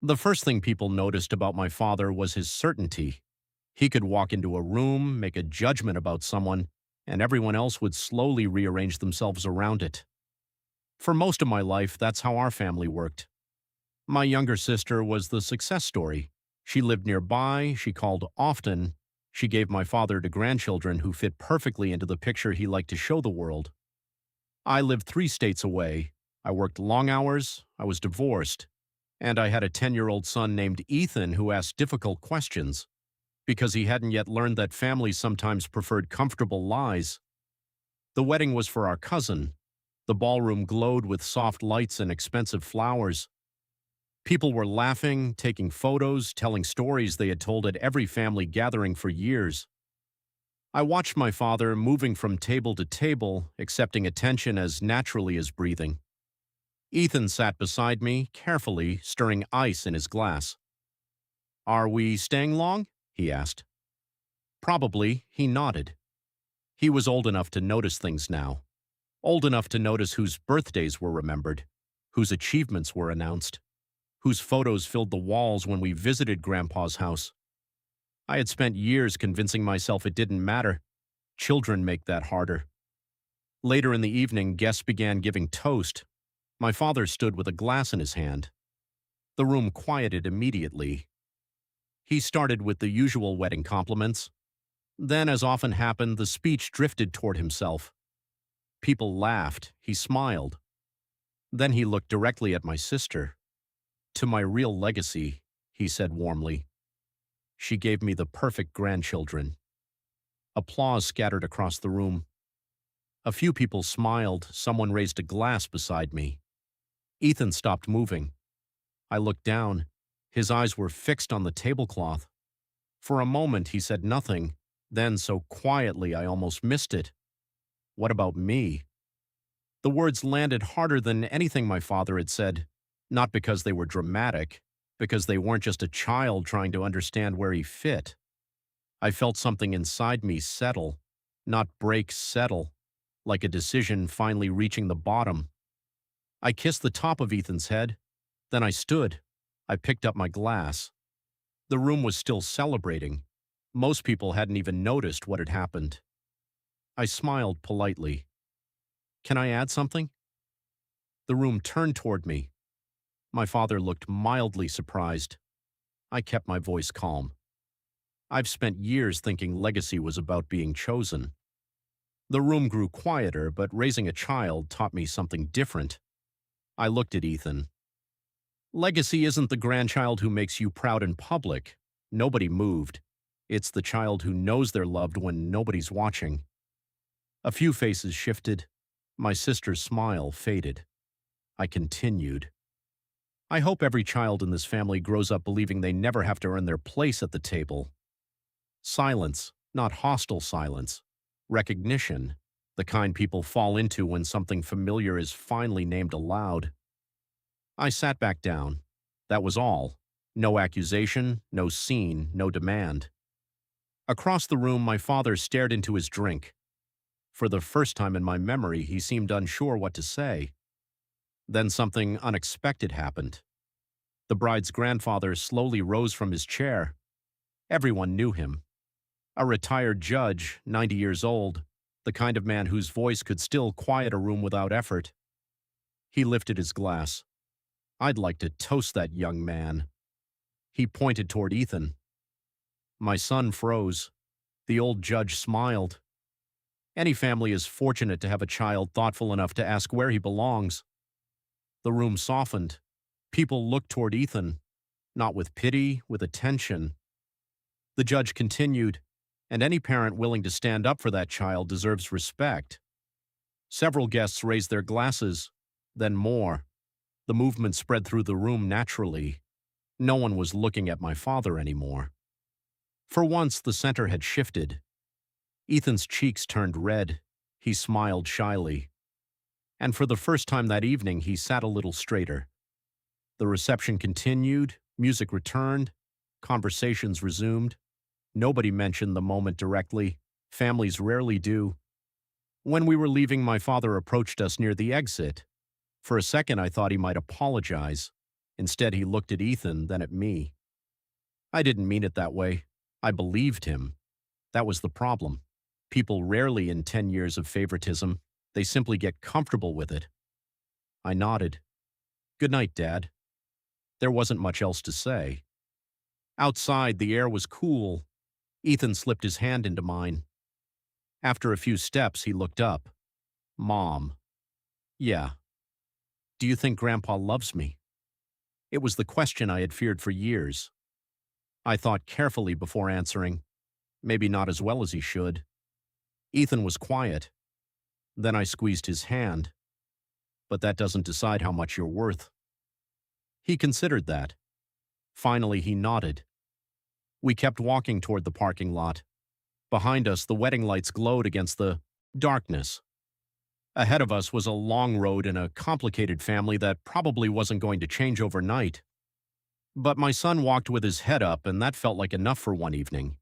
The first thing people noticed about my father was his certainty. He could walk into a room, make a judgment about someone, and everyone else would slowly rearrange themselves around it. For most of my life, that's how our family worked. My younger sister was the success story. She lived nearby, she called often, she gave my father to grandchildren who fit perfectly into the picture he liked to show the world. I lived 3 states away. I worked long hours, I was divorced, and I had a 10-year-old son named Ethan who asked difficult questions because he hadn't yet learned that families sometimes preferred comfortable lies. The wedding was for our cousin. The ballroom glowed with soft lights and expensive flowers. People were laughing, taking photos, telling stories they had told at every family gathering for years. I watched my father moving from table to table, accepting attention as naturally as breathing. Ethan sat beside me, carefully stirring ice in his glass. "Are we staying long?" he asked. "Probably," he nodded. He was old enough to notice things now. Old enough to notice whose birthdays were remembered, whose achievements were announced, whose photos filled the walls when we visited Grandpa's house. I had spent years convincing myself it didn't matter. Children make that harder. Later in the evening, guests began giving toast. My father stood with a glass in his hand. The room quieted immediately. He started with the usual wedding compliments. Then, as often happened, the speech drifted toward himself. People laughed. He smiled. Then he looked directly at my sister. "To my real legacy," he said warmly. "She gave me the perfect grandchildren." Applause scattered across the room. A few people smiled. Someone raised a glass beside me. Ethan stopped moving. I looked down. His eyes were fixed on the tablecloth. For a moment he said nothing, then so quietly I almost missed it. "What about me?" The words landed harder than anything my father had said, not because they were dramatic, because they weren't just a child trying to understand where he fit. I felt something inside me settle, not break, settle, like a decision finally reaching the bottom. I kissed the top of Ethan's head. Then I stood. I picked up my glass. The room was still celebrating. Most people hadn't even noticed what had happened. I smiled politely. "Can I add something?" The room turned toward me. My father looked mildly surprised. I kept my voice calm. I've spent years thinking legacy was about being chosen. The room grew quieter, but raising a child taught me something different. I looked at Ethan. "Legacy isn't the grandchild who makes you proud in public." Nobody moved. "It's the child who knows they're loved when nobody's watching." A few faces shifted. My sister's smile faded. I continued. "I hope every child in this family grows up believing they never have to earn their place at the table." Silence, not hostile silence. Recognition, the kind people fall into when something familiar is finally named aloud. I sat back down. That was all. No accusation, no scene, no demand. Across the room, my father stared into his drink. For the first time in my memory, he seemed unsure what to say. Then something unexpected happened. The bride's grandfather slowly rose from his chair. Everyone knew him. A retired judge, 90 years old, the kind of man whose voice could still quiet a room without effort. He lifted his glass. "I'd like to toast that young man." He pointed toward Ethan. My son froze. The old judge smiled. Any family is fortunate to have a child thoughtful enough to ask where he belongs. The room softened. People looked toward Ethan, not with pity, with attention. The judge continued, "And any parent willing to stand up for that child deserves respect." Several guests raised their glasses, then more. The movement spread through the room naturally. No one was looking at my father anymore. For once, the center had shifted. Ethan's cheeks turned red. He smiled shyly. And for the first time that evening, he sat a little straighter. The reception continued, music returned, conversations resumed. Nobody mentioned the moment directly. Families rarely do. When we were leaving, my father approached us near the exit. For a second, I thought he might apologize. Instead, he looked at Ethan, then at me. I didn't mean it that way. I believed him. That was the problem. People rarely in 10 years of favoritism. They simply get comfortable with it. I nodded. Good night, Dad. There wasn't much else to say. Outside, the air was cool. Ethan slipped his hand into mine. After a few steps, he looked up. Mom. Yeah. Do you think Grandpa loves me? It was the question I had feared for years. I thought carefully before answering. Maybe not as well as he should. Ethan was quiet. Then I squeezed his hand. But that doesn't decide how much you're worth. He considered that. Finally, he nodded. We kept walking toward the parking lot. Behind us, the wedding lights glowed against the darkness. Ahead of us was a long road and a complicated family that probably wasn't going to change overnight. But my son walked with his head up, and that felt like enough for one evening.